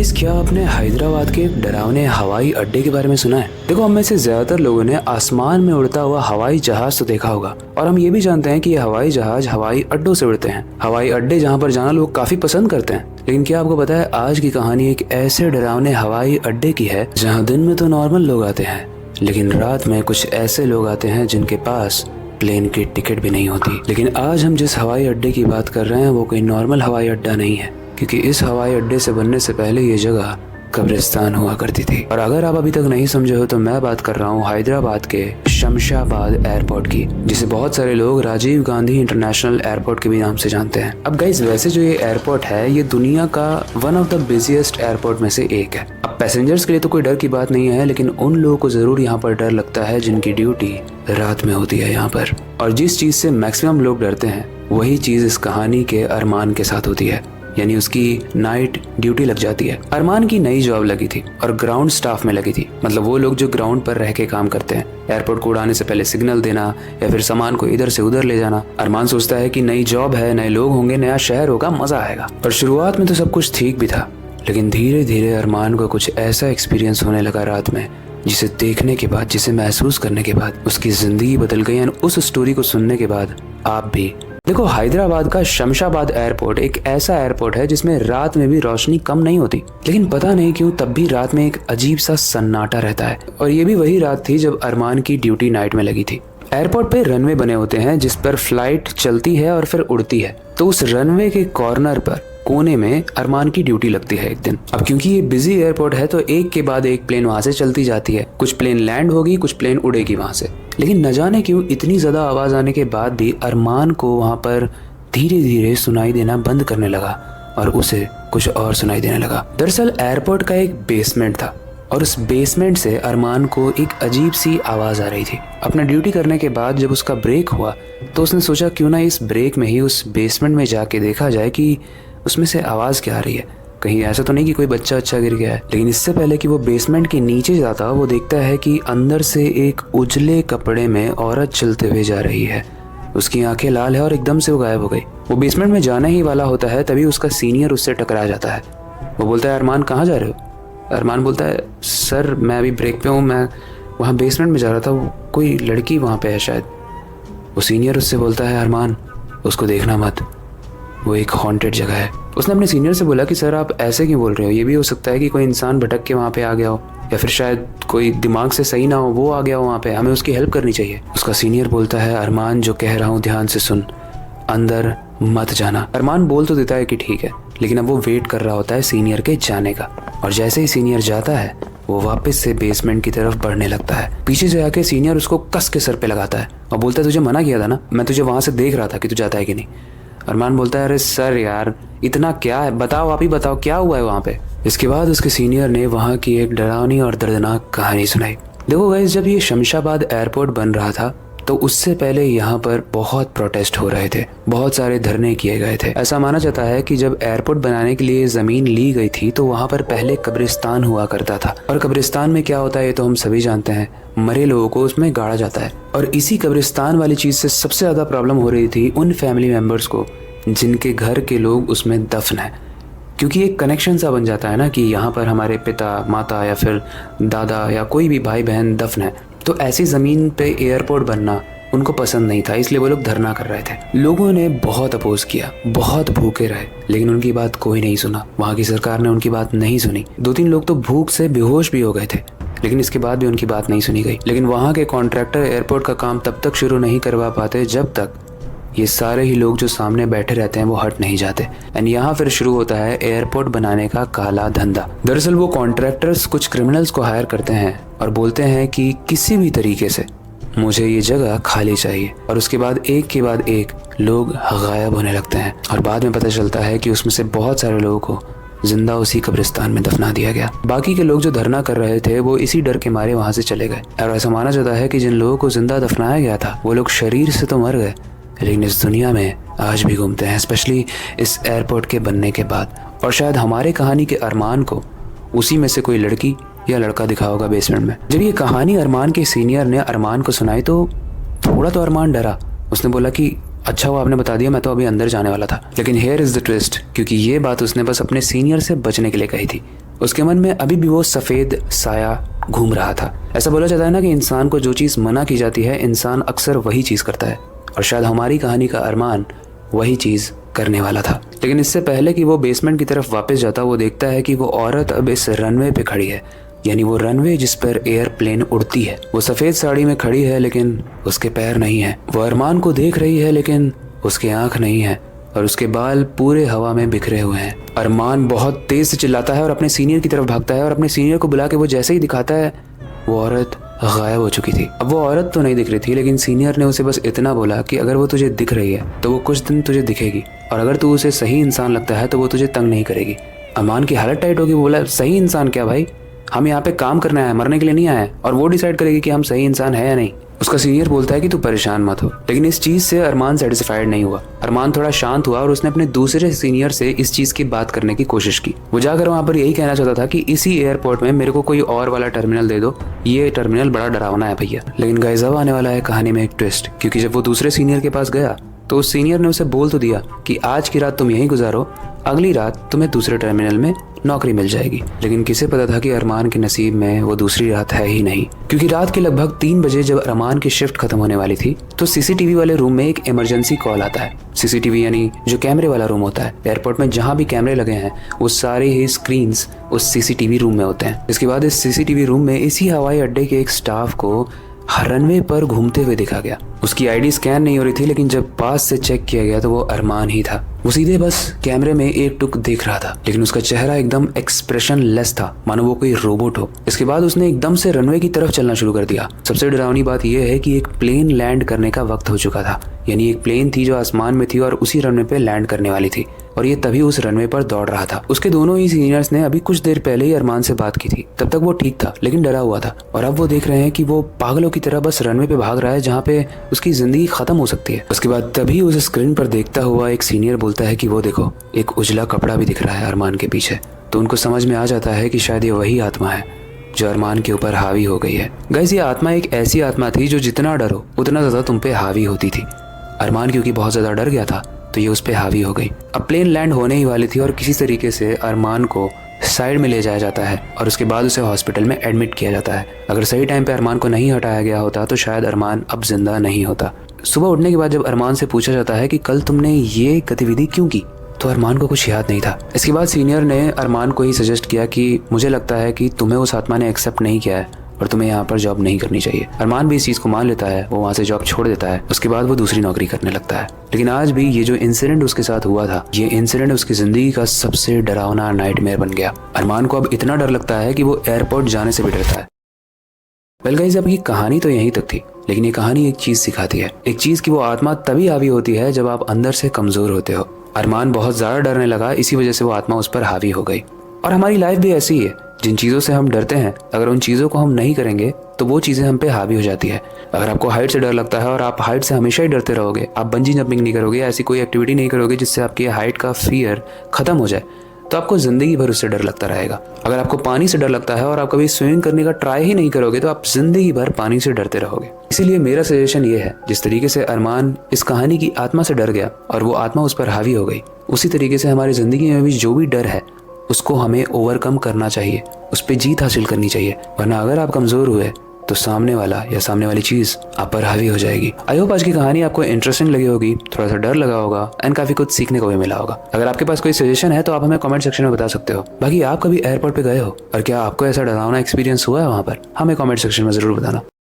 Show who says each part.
Speaker 1: Guys, क्या आपने हैदराबाद के एक डरावने हवाई अड्डे के बारे में सुना है? देखो, हम में से ज्यादातर लोगों ने आसमान में उड़ता हुआ हवाई जहाज तो देखा होगा, और हम ये भी जानते हैं कि ये हवाई जहाज हवाई अड्डों से उड़ते हैं। हवाई अड्डे जहाँ पर जाना लोग काफी पसंद करते हैं। लेकिन क्या आपको पता है, आज की कहानी एक ऐसे डरावने हवाई अड्डे की है जहाँ दिन में तो नॉर्मल लोग आते हैं, लेकिन रात में कुछ ऐसे लोग आते हैं जिनके पास प्लेन की टिकट भी नहीं होती। लेकिन आज हम जिस हवाई अड्डे की बात कर रहे हैं वो कोई नॉर्मल हवाई अड्डा नहीं है, क्योंकि इस हवाई अड्डे से बनने से पहले ये जगह कब्रिस्तान हुआ करती थी। और अगर आप अभी तक नहीं समझे हो तो मैं बात कर रहा हूँ हैदराबाद के शमशाबाद एयरपोर्ट की, जिसे बहुत सारे लोग राजीव गांधी इंटरनेशनल एयरपोर्ट के भी नाम से जानते हैं। अब गाइस, वैसे जो ये एयरपोर्ट है ये दुनिया का one of the busiest airport में से एक है। अब पैसेंजर्स के लिए तो कोई डर की बात नहीं है, लेकिन उन लोगों को जरूर यहाँ पर डर लगता है जिनकी ड्यूटी रात में होती है यहाँ पर। और जिस चीज से मैक्सिमम लोग डरते हैं वही चीज इस कहानी के अरमान के साथ होती है, यानी उसकी नाइट ड्यूटी लग जाती है। अरमान की नई जॉब लगी थी और ग्राउंड स्टाफ में लगी थी, मतलब वो लोग जो ग्राउंड पर रह के काम करते हैं, एयरपोर्ट को उड़ाने से पहले सिग्नल देना या फिर सामान को इधर से उधर ले जाना। अरमान सोचता है कि नई जॉब है, नए लोग होंगे, नया शहर होगा, मजा आएगा। और शुरुआत में तो सब कुछ ठीक भी था, लेकिन धीरे धीरे अरमान को कुछ ऐसा एक्सपीरियंस होने लगा रात में जिसे देखने के बाद, जिसे महसूस करने के बाद उसकी जिंदगी बदल गई। उस स्टोरी को सुनने के बाद आप भी देखो, हैदराबाद का शमशाबाद एयरपोर्ट एक ऐसा एयरपोर्ट है जिसमें रात में भी रोशनी कम नहीं होती, लेकिन पता नहीं क्यों तब भी रात में एक अजीब सा सन्नाटा रहता है। और ये भी वही रात थी जब अरमान की ड्यूटी नाइट में लगी थी। एयरपोर्ट पे रनवे बने होते हैं जिस पर फ्लाइट चलती है और फिर उड़ती है। तो उस रनवे के कॉर्नर पर कोने में अरमान की ड्यूटी लगती है एक दिन। अब क्योंकि ये बिजी एयरपोर्ट है तो एक के बाद एक प्लेन वहां से चलती जाती है। कुछ प्लेन लैंड होगी, कुछ प्लेन उड़ेगी वहां से। लेकिन न जाने क्यों इतनी ज्यादा आवाज आने के बाद भी अरमान को वहां पर धीरे धीरे सुनाई देना बंद करने लगा और उसे कुछ और सुनाई देने लगा। दरअसल एयरपोर्ट का एक बेसमेंट था और उस बेसमेंट से अरमान को एक अजीब सी आवाज आ रही थी। अपना ड्यूटी करने के बाद जब उसका ब्रेक हुआ तो उसने सोचा क्यों ना इस ब्रेक में ही उस बेसमेंट में जाके देखा जाए कि उसमें से आवाज क्या आ रही है। कहीं ऐसा तो नहीं कि कोई बच्चा अच्छा गिर गया है। लेकिन इससे पहले कि वो बेसमेंट के नीचे जाता, वो देखता है कि अंदर से एक उजले कपड़े में औरत चलते हुए जा रही है। उसकी आंखें लाल है और एकदम से वो गायब हो गई। वो बेसमेंट में जाने ही वाला होता है, तभी उसका सीनियर उससे टकरा जाता है। वो बोलता है, अरमान कहाँ जा रहे हो? अरमान बोलता है, सर मैं अभी ब्रेक पे हूँ, मैं वहाँ बेसमेंट में जा रहा था, वो कोई लड़की वहाँ पे है शायद। वो सीनियर उससे बोलता है, अरमान उसको देखना मत, वो एक हॉन्टेड जगह है। उसने अपने सीनियर से बोला कि सर आप ऐसे क्यों बोल रहे हो, ये भी हो सकता है कि कोई इंसान भटक के वहाँ पे आ गया हो, या फिर शायद कोई दिमाग से सही ना हो वो आ गया हो वहाँ पे, हमें उसकी हेल्प करनी चाहिए। उसका सीनियर बोलता है, अरमान जो कह रहा हूँ ध्यान से सुन, अंदर मत जाना। अरमान बोल तो देता है कि ठीक है, लेकिन अब वो वेट कर रहा होता है सीनियर के जाने का। और जैसे ही सीनियर जाता है वो वापस से बेसमेंट की तरफ बढ़ने लगता है। पीछे से आके सीनियर उसको कस के सर पे लगाता है और बोलता है, तुझे मना किया था ना, मैं तुझे वहां से देख रहा था कि तू जाता है कि नहीं। अरमान बोलता है, अरे सर यार इतना क्या है, बताओ, आप ही बताओ क्या हुआ है वहाँ पे। इसके बाद उसके सीनियर ने वहाँ की एक डरावनी और दर्दनाक कहानी सुनाई। देखो गाइस, जब ये शमशाबाद एयरपोर्ट बन रहा था तो उससे पहले यहाँ पर बहुत प्रोटेस्ट हो रहे थे, बहुत सारे धरने किए गए थे। ऐसा माना जाता है कि जब एयरपोर्ट बनाने के लिए जमीन ली गई थी तो वहाँ पर पहले कब्रिस्तान हुआ करता था। और कब्रिस्तान में क्या होता है ये तो हम सभी जानते हैं, मरे लोगों को उसमें गाड़ा जाता है। और इसी कब्रिस्तान वाली चीज से सबसे ज्यादा प्रॉब्लम हो रही थी उन फैमिली मेंबर्स को जिनके घर के लोग उसमें दफन है, क्योंकि एक कनेक्शन सा बन जाता है ना कि यहाँ पर हमारे पिता, माता या फिर दादा या कोई भी भाई बहन दफन है। तो ऐसी जमीन पे एयरपोर्ट बनना उनको पसंद नहीं था, इसलिए वो लोग धरना कर रहे थे। लोगों ने बहुत अपोज किया, बहुत भूखे रहे, लेकिन उनकी बात कोई नहीं सुना। वहाँ की सरकार ने उनकी बात नहीं सुनी। 2-3 लोग तो भूख से बेहोश भी हो गए थे, लेकिन इसके बाद भी उनकी बात नहीं सुनी गई। लेकिन वहाँ के कॉन्ट्रैक्टर एयरपोर्ट का काम तब तक शुरू नहीं करवा पाते जब तक ये सारे ही लोग जो सामने बैठे रहते हैं वो हट नहीं जाते। एंड यहाँ फिर शुरू होता है एयरपोर्ट बनाने का काला धंधा। दरअसल वो कॉन्ट्रैक्टर्स कुछ क्रिमिनल्स को हायर करते हैं और बोलते हैं कि किसी भी तरीके से मुझे ये जगह खाली चाहिए। और उसके बाद एक के बाद एक लोग गायब होने लगते हैं और बाद में पता चलता है कि उसमें से बहुत सारे लोगों को जिंदा उसी कब्रिस्तान में दफना दिया गया। बाकी के लोग जो धरना कर रहे थे वो इसी डर के मारे वहां से चले गए। और ऐसा माना जाता है कि जिन लोगों को जिंदा दफनाया गया था वो लोग शरीर से तो मर गए, लेकिन इस दुनिया में आज भी घूमते हैं, स्पेशली इस एयरपोर्ट के बनने के बाद। और शायद हमारे कहानी के अरमान को उसी में से कोई लड़की या लड़का दिखा होगा बेसमेंट में। जब ये कहानी अरमान के सीनियर ने अरमान को सुनाई तो थोड़ा तो अरमान डरा। उसने बोला कि अच्छा हुआ आपने बता दिया, मैं तो अभी अंदर जाने वाला था। लेकिन हेयर इज द ट्विस्ट, क्योंकि ये बात उसने बस अपने सीनियर से बचने के लिए कही थी। उसके मन में अभी भी वो सफ़ेद साया घूम रहा था। ऐसा बोला जाता है ना कि इंसान को जो चीज़ मना की जाती है इंसान अक्सर वही चीज़ करता है, और शायद हमारी कहानी का अरमान वही चीज़ करने वाला था। लेकिन इससे पहले कि वो बेसमेंट की तरफ वापस जाता, वो देखता है कि वो औरत अब इस रनवे पे खड़ी है, यानी वो रनवे जिस पर एयरप्लेन उड़ती है। वो सफ़ेद साड़ी में खड़ी है लेकिन उसके पैर नहीं है। वो अरमान को देख रही है लेकिन उसके आँख नहीं है, और उसके बाल पूरे हवा में बिखरे हुए हैं। अरमान बहुत तेज से चिल्लाता है और अपने सीनियर की तरफ भागता है, और अपने सीनियर को बुला के वो जैसे ही दिखाता है वो औरत गायब हो चुकी थी। अब वो औरत तो नहीं दिख रही थी, लेकिन सीनियर ने उसे बस इतना बोला कि अगर वो तुझे दिख रही है तो वो कुछ दिन तुझे दिखेगी, और अगर तू उसे सही इंसान लगता है तो वो तुझे तंग नहीं करेगी। अरमान की हालत टाइट होगी। वो बोला, सही इंसान क्या भाई, हम यहाँ पे काम करना है, मरने के लिए नहीं आए, और वो डिसाइड करेगी कि हम सही इंसान है या नहीं। उसका सीनियर बोलता है कि तू परेशान मत हो, लेकिन इस चीज़ से अरमान सेटिस्फाइड नहीं हुआ। अरमान थोड़ा शांत हुआ और उसने अपने दूसरे सीनियर से इस चीज़ की बात करने की कोशिश की। वो जाकर वहाँ पर यही कहना चाहता था कि इसी एयरपोर्ट में मेरे को कोई और वाला टर्मिनल दे दो, ये टर्मिनल बड़ा डरावना है भैया। लेकिन गाइस अब आने वाला है कहानी में एक ट्विस्ट, क्योंकि जब वो दूसरे सीनियर के पास गया तो उस सीनियर ने उसे बोल तो दिया कि आज की रात तुम यहीं गुजारो, अगली रात तुम्हें दूसरे टर्मिनल में नौकरी मिल जाएगी। लेकिन किसे पता था कि अरमान के नसीब में वो दूसरी रात है ही नहीं, क्योंकि रात के लगभग 3 बजे जब अरमान की शिफ्ट खत्म होने वाली थी तो सीसीटीवी वाले रूम में एक इमरजेंसी कॉल आता है। सीसीटीवी यानी जो कैमरे वाला रूम होता है एयरपोर्ट में, जहाँ भी कैमरे लगे हैं वो सारे ही स्क्रीन्स उस सीसीटीवी रूम में होते हैं। इसके बाद इस सीसीटीवी रूम में इसी हवाई अड्डे के एक स्टाफ को रनवे पर घूमते हुए देखा गया। उसकी आईडी स्कैन नहीं हो रही थी, लेकिन जब पास से चेक किया गया तो वो अरमान ही था। वो सीधे बस कैमरे में एक टुक देख रहा था, लेकिन उसका चेहरा एकदम एक्सप्रेशन लेस था, मानो वो कोई रोबोट हो। इसके बाद उसने एकदम से रनवे की तरफ चलना शुरू कर दिया। सबसे डरावनी बात यह है कि एक प्लेन लैंड करने का वक्त हो चुका था, यानी एक प्लेन थी जो आसमान में थी और उसी रनवे पे लैंड करने वाली थी, और ये तभी उस रनवे पर दौड़ रहा था। उसके दोनों ही सीनियर्स ने अभी कुछ देर पहले ही अरमान से बात की थी। तब तक वो ठीक था लेकिन डरा हुआ था, और अब वो देख रहे हैं कि वो पागलों की तरह बस रनवे पे भाग रहा है जहाँ पे उसकी जिंदगी खत्म हो सकती है। उसके बाद तभी उस स्क्रीन पर देखता हुआ एक सीनियर बोलता है कि वो देखो, एक उजला कपड़ा भी दिख रहा है अरमान के पीछे। तो उनको समझ में आ जाता है कि शायद ये वही आत्मा है जो अरमान के ऊपर हावी हो गई है। गाइस, ये आत्मा एक ऐसी आत्मा थी जो जितना डरो उतना ज्यादा तुम पे हावी होती थी। अरमान क्योंकि बहुत ज्यादा डर गया था तो ये उस पे हावी हो गई। अब प्लेन लैंड होने ही वाली थी और किसी तरीके से अरमान को साइड में ले जाया जाता है और उसके बाद उसे हॉस्पिटल में एडमिट किया जाता है। अगर सही टाइम पे अरमान को नहीं हटाया गया होता तो शायद अरमान अब जिंदा नहीं होता। सुबह उठने के बाद जब अरमान से पूछा जाता है कि कल तुमने ये गतिविधि क्यों की, तो अरमान को कुछ याद नहीं था। इसके बाद सीनियर ने अरमान को ही सजेस्ट किया कि मुझे लगता है कि तुम्हें उस आत्मा ने एक्सेप्ट नहीं किया है और तुम्हें यहाँ पर जॉब नहीं करनी चाहिए। अरमान भी इस चीज़ को मान लेता है, वो वहाँ से जॉब छोड़ देता है। उसके बाद वो दूसरी नौकरी करने लगता है। लेकिन आज भी ये जो इंसिडेंट उसके साथ हुआ था, ये इंसिडेंट उसकी ज़िंदगी का सबसे डरावना नाइटमेयर बन गया। अरमान को अब इतना डर लगता है कि वो एयरपोर्ट जाने से भी डरता है। वेल गाइस, अब ये कहानी तो यहीं तक थी, लेकिन ये कहानी एक चीज़ सिखाती है, एक चीज़ की वो आत्मा तभी हावी होती है जब आप अंदर से कमज़ोर होते हो। अरमान बहुत ज़्यादा डरने लगा, इसी वजह से वो आत्मा उस पर हावी हो गई। और हमारी लाइफ भी ऐसी ही है, जिन चीज़ों से हम डरते हैं अगर उन चीज़ों को हम नहीं करेंगे तो वो चीज़ें हम पे हावी हो जाती है। अगर आपको हाइट से डर लगता है और आप हाइट से हमेशा ही डरते रहोगे, आप बंजी जंपिंग नहीं करोगे, ऐसी कोई एक्टिविटी नहीं करोगे जिससे आपकी हाइट का फियर खत्म हो जाए, तो आपको ज़िंदगी भर उससे डर लगता रहेगा। अगर आपको पानी से डर लगता है और आप कभी स्विमिंग करने का ट्राई ही नहीं करोगे तो आप ज़िंदगी भर पानी से डरते रहोगे। इसीलिए मेरा सजेशन ये है, जिस तरीके से अरमान इस कहानी की आत्मा से डर गया और वो आत्मा उस पर हावी हो गई, उसी तरीके से हमारी ज़िंदगी में भी जो भी डर है उसको हमें ओवरकम करना चाहिए, उस पर जीत हासिल करनी चाहिए। वरना अगर आप कमज़ोर हुए तो सामने वाला या सामने वाली चीज़ आप पर हावी हो जाएगी। आई होप आज की कहानी आपको इंटरेस्टिंग लगी होगी, थोड़ा सा डर लगा होगा एंड काफ़ी कुछ सीखने को भी मिला होगा। अगर आपके पास कोई सजेशन है तो आप हमें कमेंट सेक्शन में बता सकते हो। बाकी आप कभी एयरपोर्ट पे गए हो और क्या आपको ऐसा डरावना एक्सपीरियंस हुआ है वहाँ पर, हमें कमेंट सेक्शन में ज़रूर बताना।